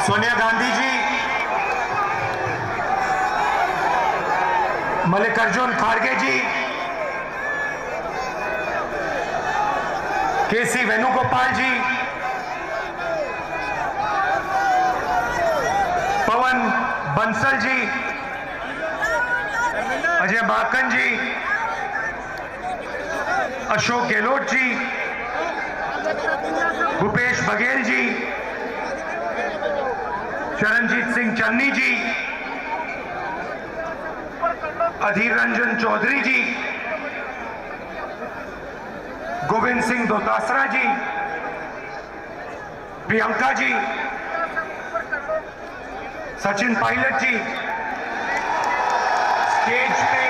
सोनिया गांधी जी, मल्लिकार्जुन खड़गे जी, केसी वेणुगोपाल जी, पवन बंसल जी, अजय माकन जी, अशोक गहलोत जी, भूपेश बघेल जी, चरणजीत सिंह चन्नी जी, अधीर रंजन चौधरी जी, गोविंद सिंह दोतासरा जी, प्रियंका जी, सचिन पायलट जी, स्टेज पे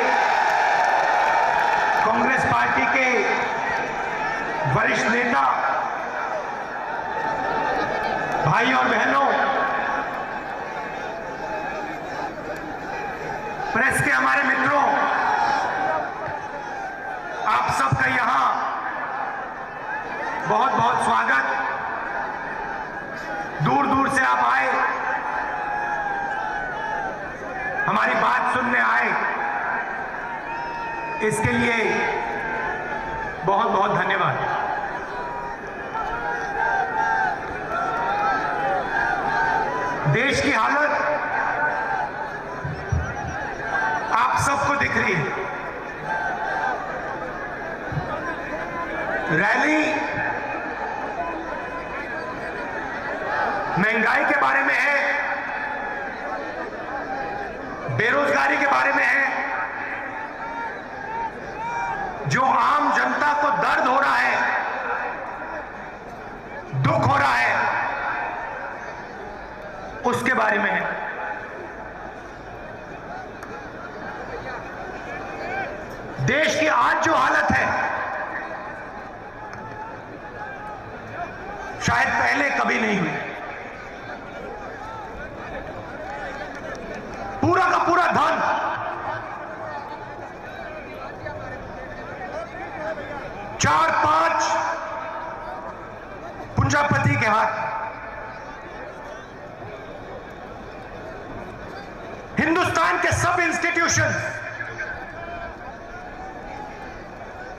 कांग्रेस पार्टी के वरिष्ठ नेता, भाई और बहनों, प्रेस के हमारे मित्रों, आप सबका यहां बहुत बहुत स्वागत। दूर दूर से आप आए, हमारी बात सुनने आए, इसके लिए बहुत बहुत धन्यवाद। देश की हालत आप सबको दिख रही है। रैली महंगाई के बारे में है, बेरोजगारी के बारे में है, जो आम जनता को दर्द हो रहा है, दुख हो रहा है, उसके बारे में है। देश की आज जो हालत है, शायद पहले कभी नहीं हुई। पूरा का पूरा धन चार पांच पूंजीपति के हाथ। हिंदुस्तान के सब इंस्टीट्यूशन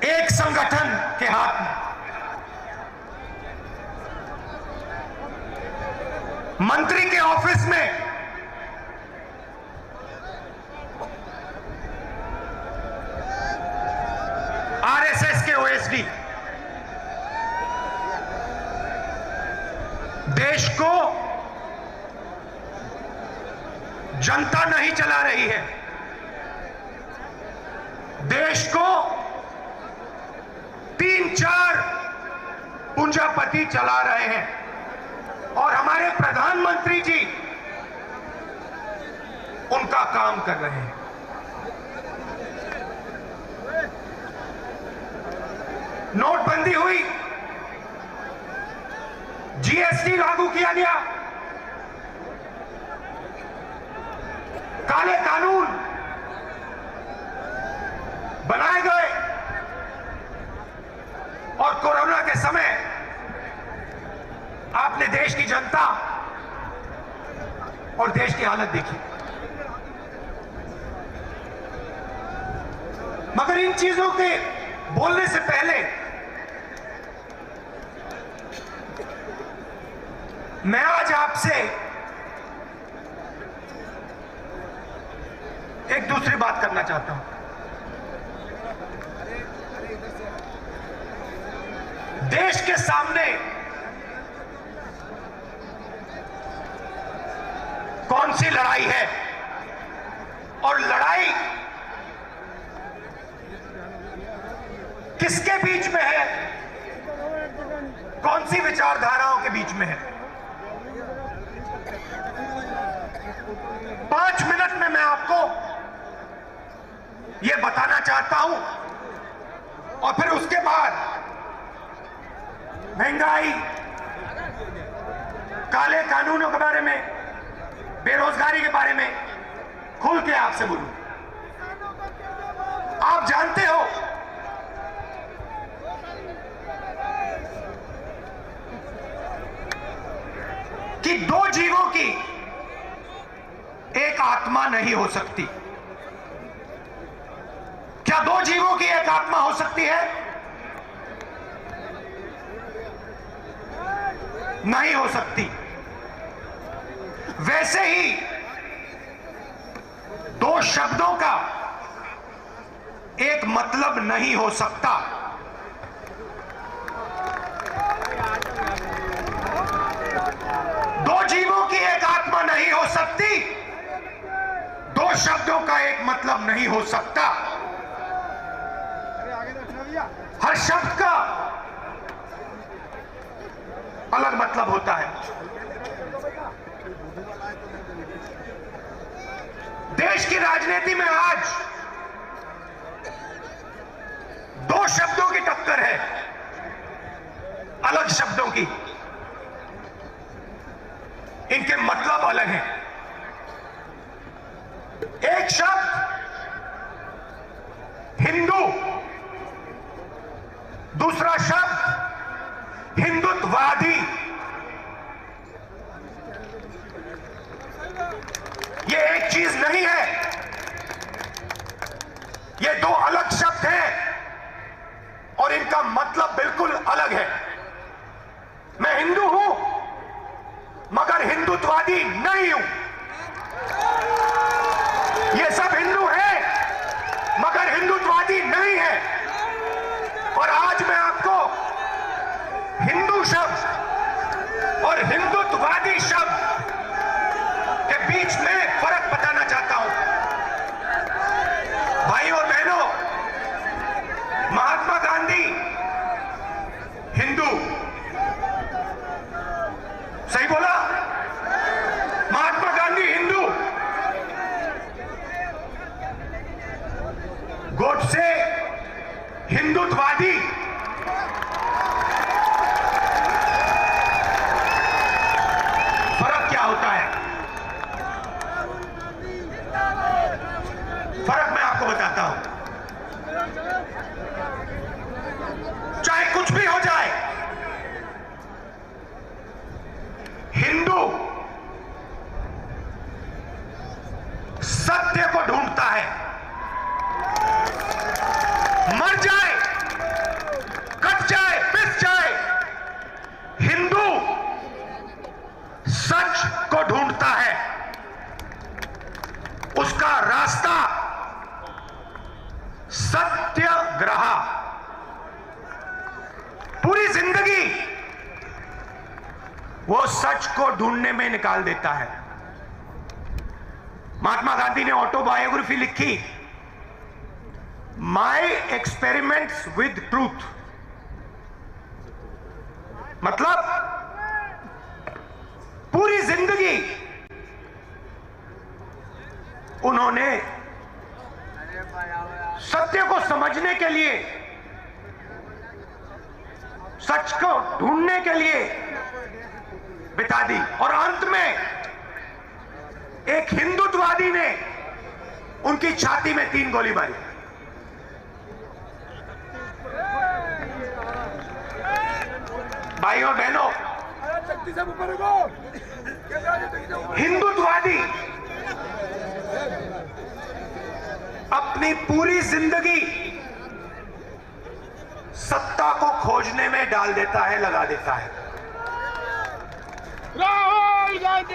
एक संगठन के हाथ में। मंत्री के ऑफिस में आरएसएस के ओएसडी। देश को जनता नहीं चला रही है, देश को 3-4 पूंजीपति चला रहे हैं। और हमारे प्रधानमंत्री जी उनका काम कर रहे हैं। नोटबंदी हुई, जीएसटी लागू किया गया, काले कानून बनाए गए, और कोरोना के समय आपने देश की जनता और देश की हालत देखी। मगर इन चीजों के बोलने से पहले मैं आज आपसे एक दूसरी बात करना चाहता हूं। देश के सामने कौन सी लड़ाई है, और लड़ाई किसके बीच में है, कौन सी विचारधाराओं के बीच में है। 5 मिनट में मैं आपको यह बताना चाहता हूं, और फिर उसके बाद महंगाई, काले कानूनों के बारे में, बेरोजगारी के बारे में खुल के आपसे बोलूं। आप जानते हो कि दो जीवों की एक आत्मा नहीं हो सकती। क्या दो जीवों की एक आत्मा हो सकती है? नहीं हो सकती। वैसे ही दो शब्दों का एक मतलब नहीं हो सकता। दो जीवों की एक आत्मा नहीं हो सकती, दो शब्दों का एक मतलब नहीं हो सकता। हर शब्द का अलग मतलब होता है। देश की राजनीति में आज दो शब्दों की टक्कर है, अलग शब्दों की। इनके मतलब अलग हैं। एक शब्द हिंदू, दूसरा शब्द हिंदुत्ववादी। ये एक चीज नहीं है, ये दो अलग शब्द हैं और इनका मतलब बिल्कुल अलग है। मैं हिंदू हूं मगर हिंदुत्ववादी नहीं हूं। ये सब हिंदू हैं मगर हिंदुत्ववादी नहीं है। और आज मैं आपको हिंदू शब्द और हिंदुत्ववादी शब्द के बीच में फर्क बताना चाहता हूं। भाई और बहनों, महात्मा गांधी हिंदू, सही बोला? महात्मा गांधी हिंदू, गोडसे हिंदुत्ववादी। फर्क क्या होता है? फर्क मैं आपको बताता हूं। चाहे कुछ भी हो जाए, हिंदू सत्य को ढूंढता है। मर जाए, कट जाए, पिस जाए, हिंदू सच को ढूंढता है। उसका रास्ता सत्याग्रह। पूरी जिंदगी वो सच को ढूंढने में निकाल देता है। महात्मा गांधी ने ऑटोबायोग्राफी लिखी, माई एक्सपेरिमेंट्स विद ट्रूथ। मतलब पूरी जिंदगी उन्होंने सत्य को समझने के लिए, सच को ढूंढने के लिए बिता दी। और अंत में एक हिंदुत्ववादी ने उनकी छाती में 3 गोली मारी। भाइयों बहनों, हिंदुत्ववादी अपनी पूरी जिंदगी सत्ता को खोजने में डाल देता है, लगा देता है।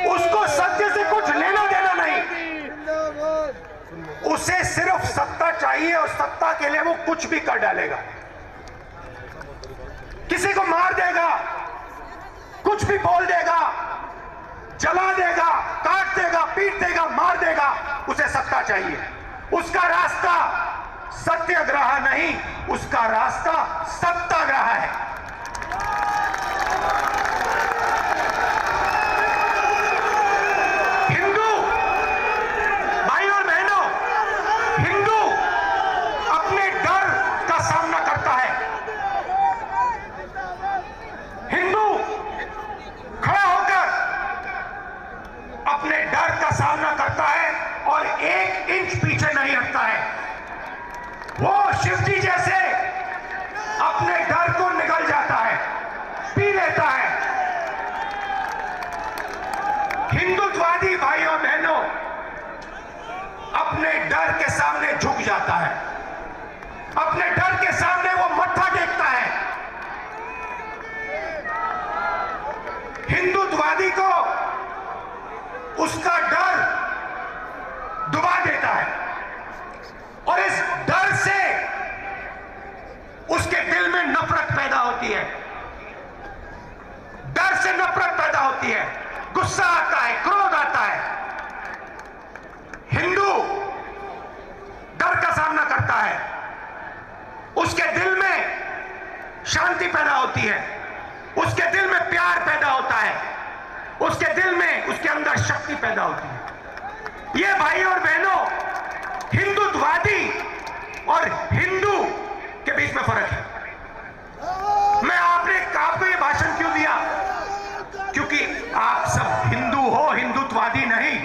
उसको सत्य से कुछ लेना देना नहीं, उसे सिर्फ सत्ता चाहिए और सत्ता के लिए वो कुछ भी कर डालेगा। किसी को मार देगा, कुछ भी बोल देगा, जला देगा, काट देगा, पीट देगा, मार देगा, उसे सत्ता चाहिए। उसका रास्ता सत्याग्रह नहीं, उसका रास्ता सत्याग्रह है। हिंदू भाई और बहनों, हिंदू अपने डर का सामना करता है। हिंदू खड़ा होकर अपने डर का सामना करता है और 1 इंच पीछे नहीं हटता है। वो शिव जी जैसे अपने झुक जाता है, अपने डर के सामने वो मत्था टेकता है। हिंदुत्ववादी को उसका डर डुबा देता है और इस डर से उसके दिल में नफरत पैदा होती है, डर से नफरत पैदा होती है, गुस्सा आता है, क्रोध आता है। हिंदू डर का सामना करता है, उसके दिल में शांति पैदा होती है, उसके दिल में प्यार पैदा होता है, उसके दिल में, उसके अंदर शक्ति पैदा होती है। ये भाई और बहनों, हिंदुत्ववादी और हिंदू के बीच में फर्क है। मैं आपको ये भाषण क्यों दिया? क्योंकि आप सब हिंदू हो, हिंदुत्ववादी नहीं।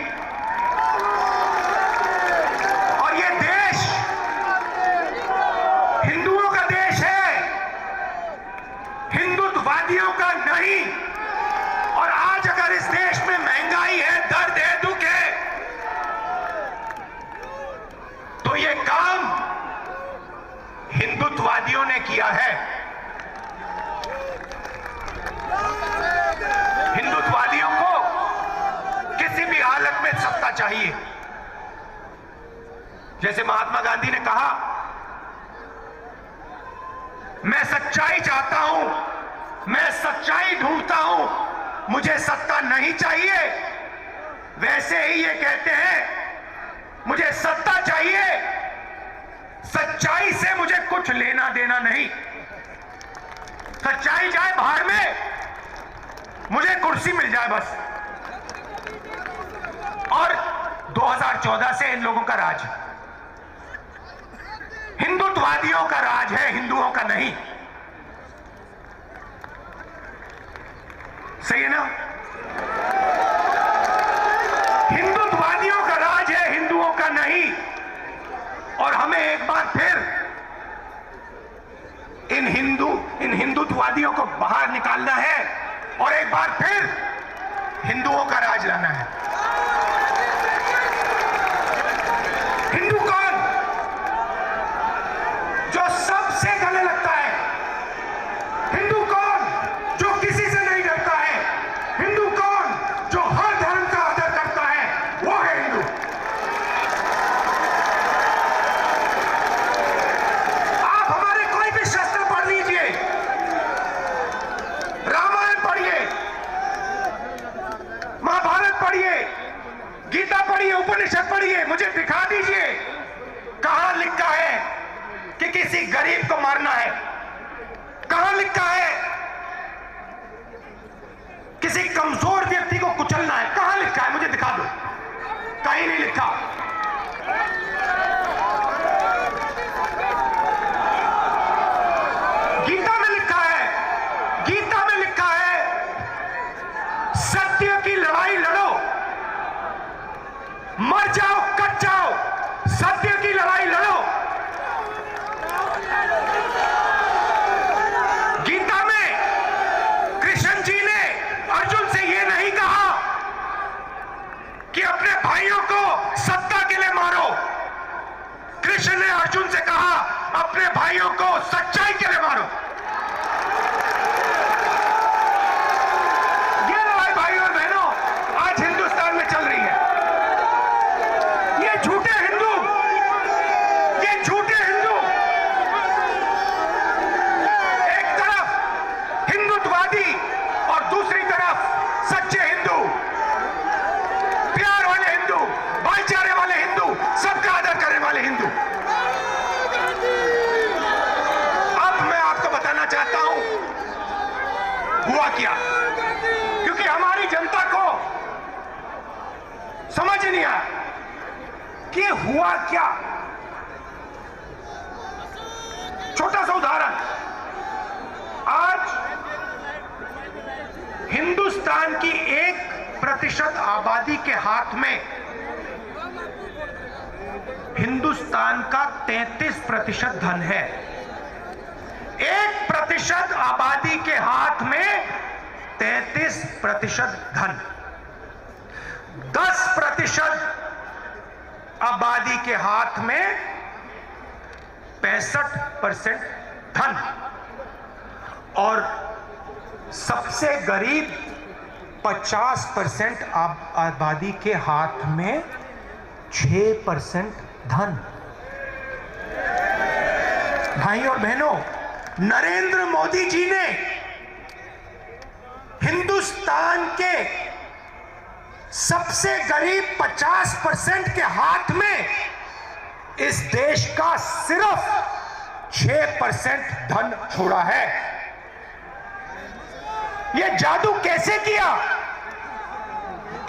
और ये देश हिंदुओं का देश है, हिंदुत्ववादियों का नहीं। और आज अगर इस देश में महंगाई है, दर्द है, दुख है, तो ये काम हिंदुत्ववादियों ने किया है। हिंदुत्ववादियों को किसी भी हालत में सत्ता चाहिए। जैसे महात्मा गांधी ने कहा, मैं सच्चाई चाहता हूं, मैं सच्चाई ढूंढता हूं, मुझे सत्ता नहीं चाहिए। वैसे ही ये कहते हैं, मुझे सत्ता चाहिए, सच्चाई से मुझे कुछ लेना देना नहीं। सच्चाई जाए बाहर में, मुझे कुर्सी मिल जाए बस। और 2014 से इन लोगों का राज है, हिंदुत्ववादियों का राज है, हिंदुओं का नहीं। सही है ना? हिंदुत्ववादियों का राज है, हिंदुओं का नहीं। और हमें एक बार फिर इन हिंदुत्ववादियों को बाहर निकालना है और एक बार फिर हिंदुओं का राज लाना है। हिंदू कौन? जो सबसे गले लगता है। हिंदू कौन? जो किसी से नहीं डरता है। हिंदू कौन? जो हर धर्म का आदर करता है, वो है हिंदू। आप हमारे कोई भी शास्त्र पढ़ लीजिए, रामायण पढ़िए, महाभारत पढ़िए, गीता पढ़िए, उपनिषद पढ़िए, मुझे दिखा दीजिए कहां लिखा है कि किसी गरीब को मारना है। कहां लिखा है किसी कमजोर व्यक्ति को कुचलना है? कहां लिखा है? मुझे दिखा दो। कहीं नहीं लिखा। गीता में लिखा है, गीता में लिखा है, सत्य की लड़ाई लड़ो, मर जाओ, कट जाओ, सत्य की लड़ाई लड़ो। गीता में कृष्ण जी ने अर्जुन से यह नहीं कहा कि अपने भाइयों को सत्ता के लिए मारो। कृष्ण ने अर्जुन से कहा, अपने भाइयों को सच्चाई के लिए मारो। ये लड़ाई भाई और बहनों आज हिंदुस्तान में चल रही है। ये झूठे हिंदू, ये झूठे हिंदू, एक तरफ हिंदुत्ववादी और दूसरी तरफ सच्चे हिंदू, प्यार वाले हिंदू, भाईचारे वाले हिंदू, सबका आदर करने वाले हिंदू। अब मैं आपको बताना चाहता हूं हुआ क्या, क्योंकि हमारी जनता को समझ नहीं आया कि हुआ क्या। छोटा सा उदाहरण, आज हिंदुस्तान की 1% आबादी के हाथ में हिंदुस्तान का 33% धन है। 1% आबादी के हाथ में 33% धन, 10% आबादी के हाथ में 65% धन और सबसे गरीब 50% आबादी के हाथ में 6% धन। भाई और बहनों, नरेंद्र मोदी जी ने हिंदुस्तान के सबसे गरीब 50% के हाथ में इस देश का सिर्फ 6% धन छोड़ा है। यह जादू कैसे किया?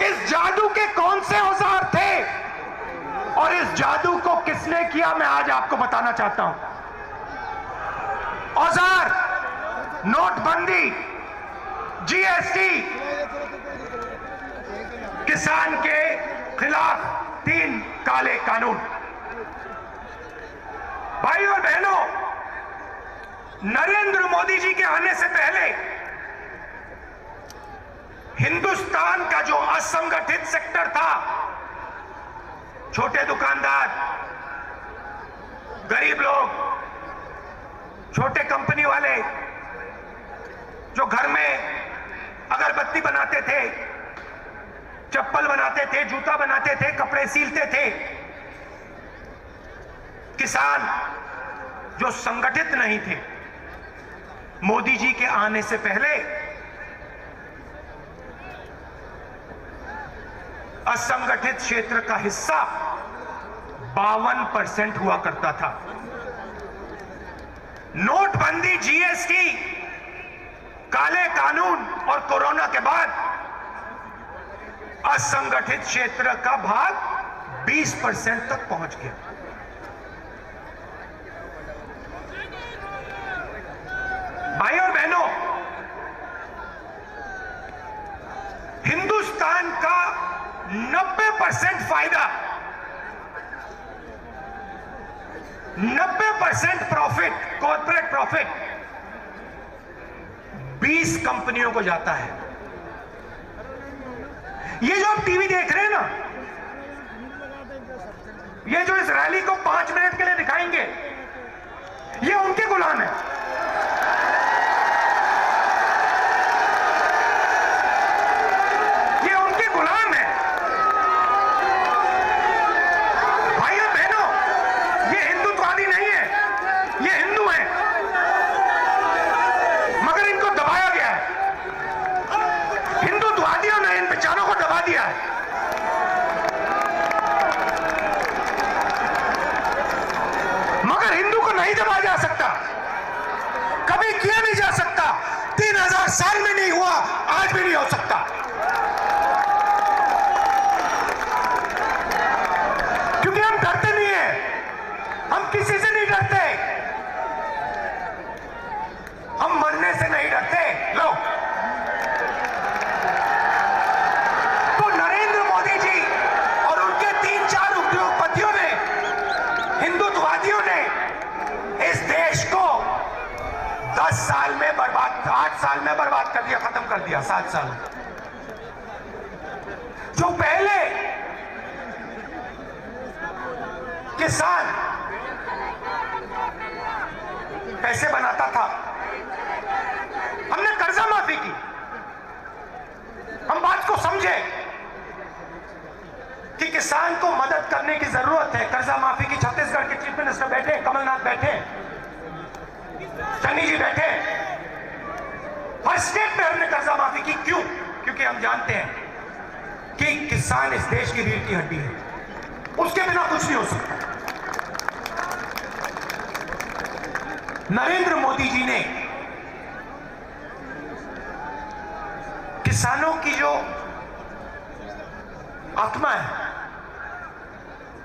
इस जादू के कौन से औजार थे और इस जादू को किसने किया, मैं आज आपको बताना चाहता हूं। औजार नोटबंदी, जीएसटी, किसान के खिलाफ 3 काले कानून। भाइयों और बहनों, नरेंद्र मोदी जी के आने से पहले हिंदुस्तान का जो असंगठित सेक्टर था, छोटे दुकानदार, गरीब लोग, छोटे कंपनी वाले जो घर में अगरबत्ती बनाते थे, चप्पल बनाते थे, जूता बनाते थे, कपड़े सीलते थे, किसान जो संगठित नहीं थे, मोदी जी के आने से पहले असंगठित क्षेत्र का हिस्सा 52% हुआ करता था। नोटबंदी, जीएसटी, काले कानून और कोरोना के बाद असंगठित क्षेत्र का भाग 20% तक पहुंच गया। भाइयों और बहनों, हिंदुस्तान का 90% फायदा, 90% प्रॉफिट, कॉर्पोरेट प्रॉफिट 20 कंपनियों को जाता है। ये जो आप टीवी देख रहे हैं ना, ये जो इस रैली को 5 मिनट के लिए दिखाएंगे, ये उनके गुलाम है। ये उनके गुलाम है। भाइयों बहनों, ये हिंदुत्ववादी नहीं है, ये हिंदू है, मगर इनको दबाया गया है। हिंदुत्ववादियों ने इन बेचारों को दबा दिया है। मगर हिंदू को नहीं दबाया जा सकता, कभी किया नहीं जा सकता। 3000 साल में नहीं हुआ, आज भी नहीं हो सकता। क्योंकि हम डरते नहीं है, हम किसी से नहीं डरते, हम मरने से नहीं डरते। लो, तो नरेंद्र मोदी जी और उनके 3-4 उद्योगपतियों ने, हिंदुत्ववादियों ने इस देश को 10 साल में बर्बाद, 8 साल में बर्बाद कर दिया, खत्म कर दिया। 7 साल जो पहले किसान पैसे बनाता था, हमने कर्जा माफी की। हम बात को समझे कि किसान को मदद करने की जरूरत है। कर्जा माफी की छत्तीसगढ़ के चीफ मिनिस्टर बैठे, कमलनाथ बैठे, चन्नी जी बैठे, हर स्टेट में हमने कर्जा माफी की। क्यों? क्योंकि हम जानते हैं कि किसान इस देश की रीढ़ की हड्डी है, उसके बिना कुछ नहीं हो सकता। नरेंद्र मोदी जी ने किसानों की जो आत्मा है,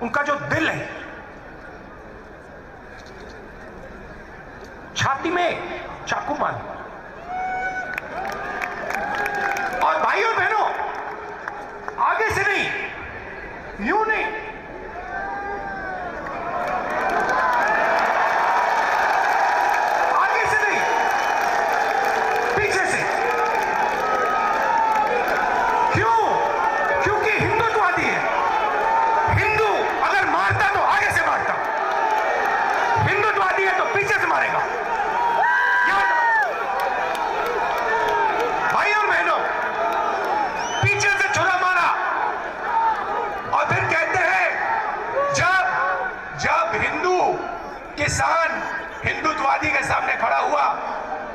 उनका जो दिल है, छाती में चाकू मार। और भाइयों बहनों, आगे से नहीं, यूं नहीं, आगे से नहीं, पीछे से। क्यों? क्योंकि हिंदुत्ववादी है। हिंदू अगर मारता तो आगे से मारता, हिंदुत्ववादी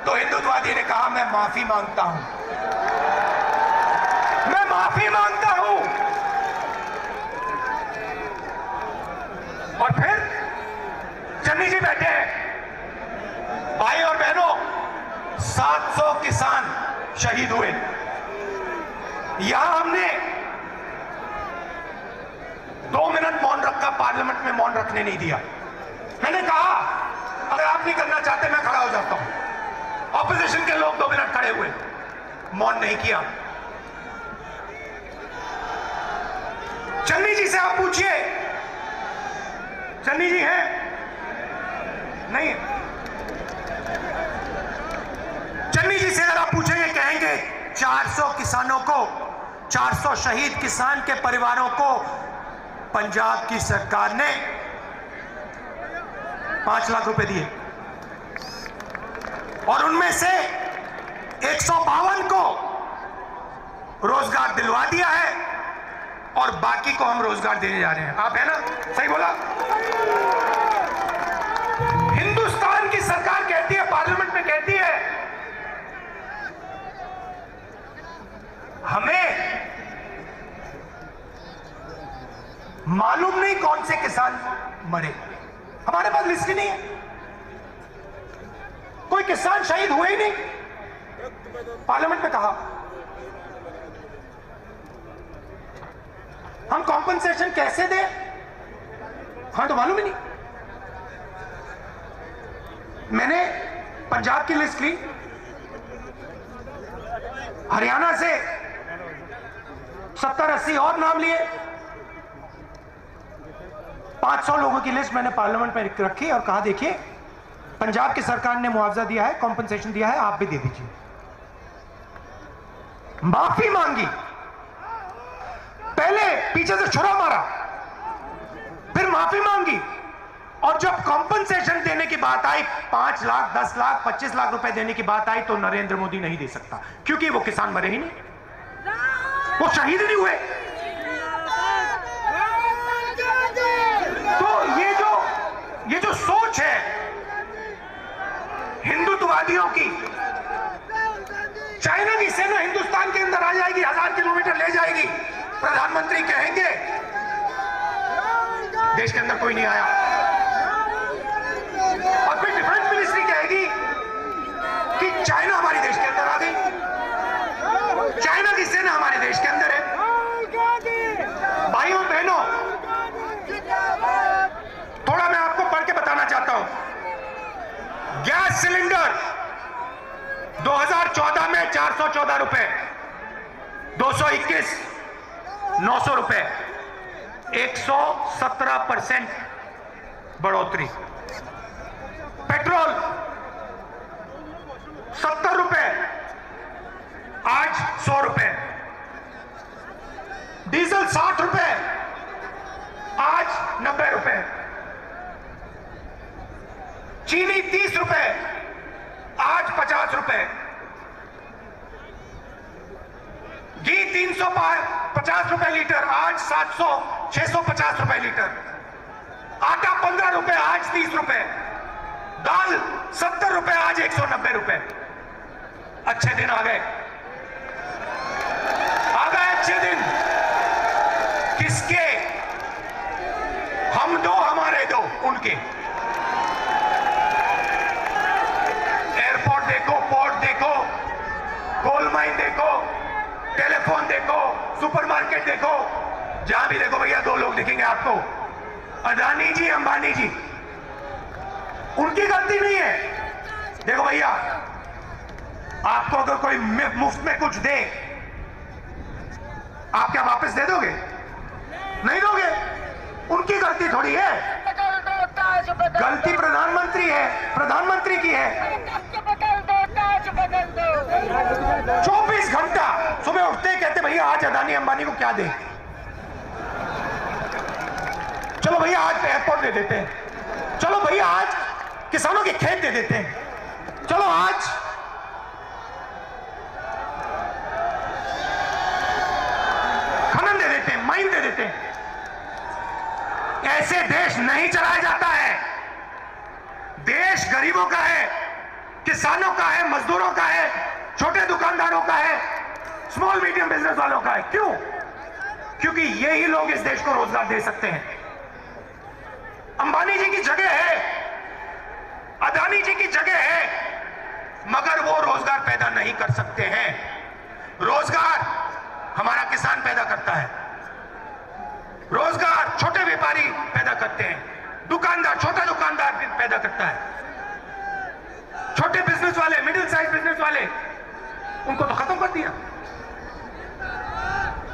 तो हिंदुत्ववादी ने कहा मैं माफी मांगता हूं, मैं माफी मांगता हूं। और फिर चन्नी जी बैठे हैं। भाई और बहनों, 700 किसान शहीद हुए। यहां हमने 2 मिनट मौन रखा, पार्लियामेंट में मौन रखने नहीं दिया। मैंने कहा अगर आप नहीं करना चाहते मैं खड़ा हो जाता हूं। ऑपोजिशन के लोग 2 मिनट खड़े हुए, मौन नहीं किया। चन्नी जी से आप पूछिए, चन्नी जी हैं? नहीं। चन्नी जी से अगर आप पूछेंगे, कहेंगे 400 किसानों को, 400 शहीद किसान के परिवारों को पंजाब की सरकार ने 5 लाख रुपए दिए और उनमें से 152 को रोजगार दिलवा दिया है और बाकी को हम रोजगार देने जा रहे हैं। आप है ना? सही बोला। हिंदुस्तान की सरकार कहती है, पार्लियामेंट में कहती है, हमें मालूम नहीं कौन से किसान मरे, हमारे पास लिस्ट ही नहीं है, कोई किसान शहीद हुए ही नहीं। पार्लियामेंट में कहा हम कॉम्पनसेशन कैसे दें, हाँ तो मालूम ही नहीं। मैंने पंजाब की लिस्ट ली, हरियाणा से 70-80 और नाम लिए, 500 लोगों की लिस्ट मैंने पार्लियामेंट में रखी और कहा देखिए पंजाब की सरकार ने मुआवजा दिया है, कॉम्पनसेशन दिया है, आप भी दे दीजिए। माफी मांगी, पहले पीछे से छुरा मारा, फिर माफी मांगी और जब कॉम्पनसेशन देने की बात आई, 5 लाख, 10 लाख, 25 लाख रुपए देने की बात आई तो नरेंद्र मोदी नहीं दे सकता, क्योंकि वो किसान मरे ही नहीं, वो शहीद नहीं हुए। तो ये जो सोच है हिंदुत्ववादियों की, चाइना की सेना हिंदुस्तान के अंदर आ जाएगी, 1000 किलोमीटर ले जाएगी, प्रधानमंत्री कहेंगे देश के अंदर कोई नहीं आया, और फिर डिफेंस मिनिस्ट्री कहेगी कि चाइना हमारे देश के अंदर आ गई, चाइना की सेना हमारे देश के अंदर है। भाइयों बहनों, थोड़ा मैं आपको पढ़ के बताना चाहता हूं। गैस सिलेंडर 2014 में 414 रुपए, 221 900 रुपए, 117% बढ़ोतरी। पेट्रोल 70 रुपए, आज 100 रुपए। डीजल 60 रुपए, आज 90 रुपए। चीनी 30 रुपए, आज 50 रुपए। घी 350 रुपए लीटर, आज 650 रुपए लीटर। आटा 15 रुपए, आज 30 रुपए। दाल 70 रुपए, आज 190 रुपए। अच्छे दिन आ गए, अच्छे दिन। किसके? हम दो, हमारे दो, उनके। एयरपोर्ट देखो, पोर्ट देखो, कोल माइन देखो, टेलीफोन देखो, सुपरमार्केट देखो, जहां भी देखो भैया 2 लोग दिखेंगे आपको, अदानी जी, अंबानी जी। उनकी गलती नहीं है। देखो भैया, आपको अगर कोई मुफ्त में कुछ दे, आप क्या वापस दे दोगे? नहीं दोगे। उनकी गलती थोड़ी है, गलती प्रधानमंत्री है, प्रधानमंत्री की है। 24 घंटा सुबह उठते कहते भैया आज अदानी अंबानी को क्या दे, चलो भैया आज एयरपोर्ट दे देते हैं, चलो भैया आज किसानों के खेत दे देते हैं, चलो आज खनन दे देते हैं, माइन दे देते हैं। ऐसे देश नहीं चलाया जाता है। देश गरीबों का है, किसानों का है, मजदूरों का है, छोटे दुकानदारों का है, स्मॉल मीडियम बिजनेस वालों का है। क्यों? क्योंकि यही लोग इस देश को रोजगार दे सकते हैं। अंबानी जी की जगह है, अदानी जी की जगह है, मगर वो रोजगार पैदा नहीं कर सकते हैं। रोजगार हमारा किसान पैदा करता है, रोजगार छोटे व्यापारी पैदा करते हैं, दुकानदार, छोटा दुकानदार भी पैदा करता है। छोटे बिजनेस वाले, मिडिल साइज बिजनेस वाले, उनको तो खत्म कर दिया,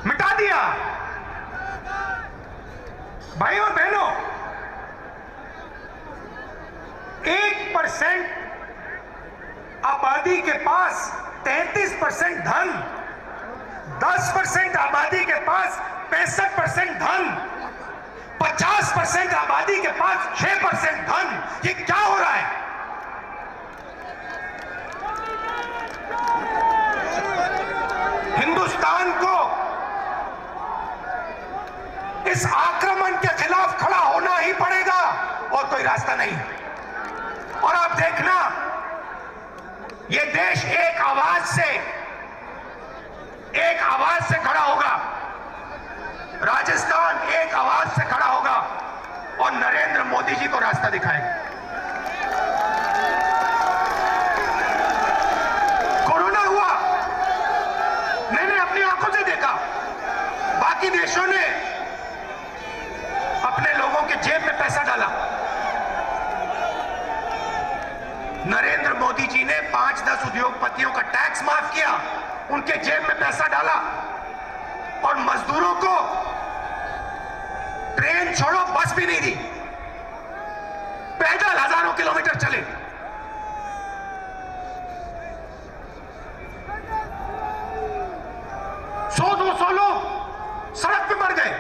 मिटा दिया। भाई और बहनों, 1% आबादी के पास 33% धन, 10% आबादी के पास 65% धन, 50% आबादी के पास 6% धन। ये क्या हो रहा है? हिंदुस्तान को इस आक्रमण के खिलाफ खड़ा होना ही पड़ेगा और कोई रास्ता नहीं। और आप देखना, ये देश एक आवाज से खड़ा होगा, राजस्थान एक आवाज से खड़ा होगा और नरेंद्र मोदी जी को रास्ता दिखाएगा। कोरोना हुआ, मैंने अपनी आंखों से देखा, बाकी देशों ने अपने लोगों के जेब में पैसा डाला। नरेंद्र मोदी जी ने 5-10 उद्योगपतियों का टैक्स माफ किया, उनके जेब में पैसा डाला और मजदूरों को ट्रेन छोड़ो बस भी नहीं दी, पैदल हजारों किलोमीटर चले। सौ 200 लोग सड़क पे मर गए।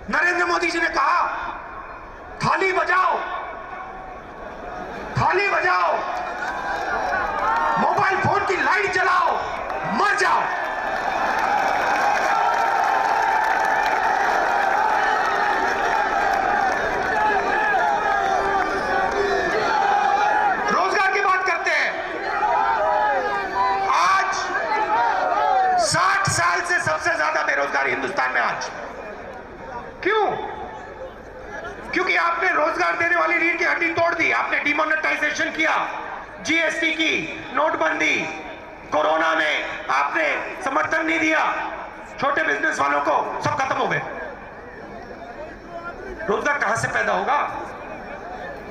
नरेंद्र मोदी जी ने कहा, थाली बजाओ, थाली बजाओ, मोबाइल फोन की लाइट जलाओ, मर जाओ। रोजगार की बात करते हैं। आज 60 साल से सबसे ज्यादा बेरोजगारी हिंदुस्तान में आज। क्यों? क्योंकि आपने रोजगार देने वाली रीढ़ की हड्डी तोड़ दी। आपने डिमोनेटाइजेशन किया, जीएसटी की, नोटबंदी, कोरोना में आपने समर्थन नहीं दिया, छोटे बिजनेस वालों को, सब खत्म हो गए। रोजगार कहां से पैदा होगा?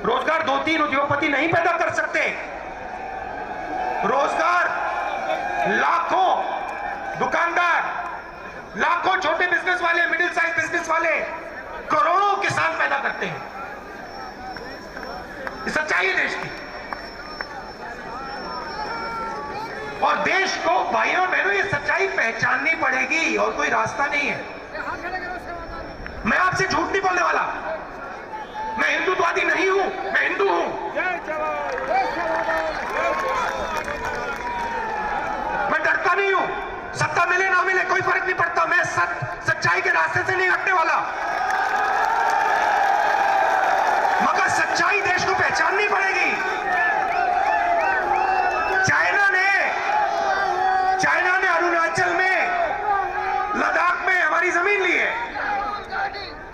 रोजगार 2-3 उद्योगपति नहीं पैदा कर सकते। रोजगार लाखों दुकानदार, लाखों छोटे बिजनेस वाले, मिडिल साइज बिजनेस वाले, करोड़ों किसान पैदा करते हैं। ये सच्चाई है देश की। और देश को, भाइयों बहनों, ये सच्चाई पहचाननी पड़ेगी और कोई रास्ता नहीं है। मैं आपसे झूठ नहीं बोलने वाला, मैं हिंदुत्ववादी नहीं हूं, मैं हिंदू हूं। मैं डरता नहीं हूं, सत्ता मिले ना मिले कोई फर्क नहीं पड़ता। मैं सच्चाई के रास्ते से नहीं हटने वाला, मगर सच्चाई देश को पहचाननी पड़ेगी। चाइना ने अरुणाचल में, लद्दाख में हमारी जमीन ली है।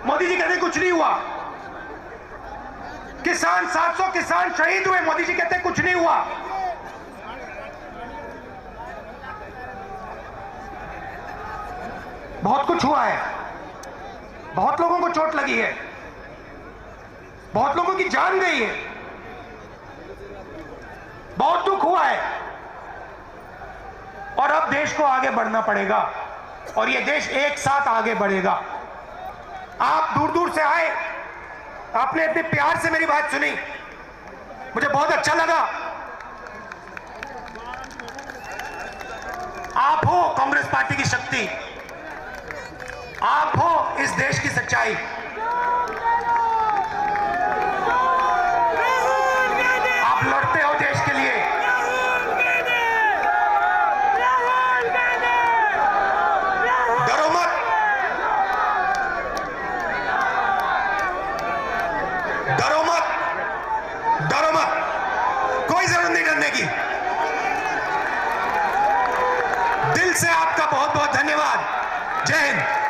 मोदी जी कहते कुछ नहीं हुआ। किसान, 700 किसान शहीद हुए, मोदी जी कहते कुछ नहीं हुआ। बहुत कुछ हुआ है, बहुत लोगों को चोट लगी है, बहुत लोगों की जान गई है, बहुत दुख हुआ है। और अब देश को आगे बढ़ना पड़ेगा और ये देश एक साथ आगे बढ़ेगा। आप दूर दूर से आए, आपने इतने प्यार से मेरी बात सुनी, मुझे बहुत अच्छा लगा। आप हो कांग्रेस पार्टी की शक्ति, आप हो इस देश की सच्चाई। आप लड़ते हो देश के लिए, डरो मत, डरो मत, डरो मत। धन्यवाद। जय हिंद।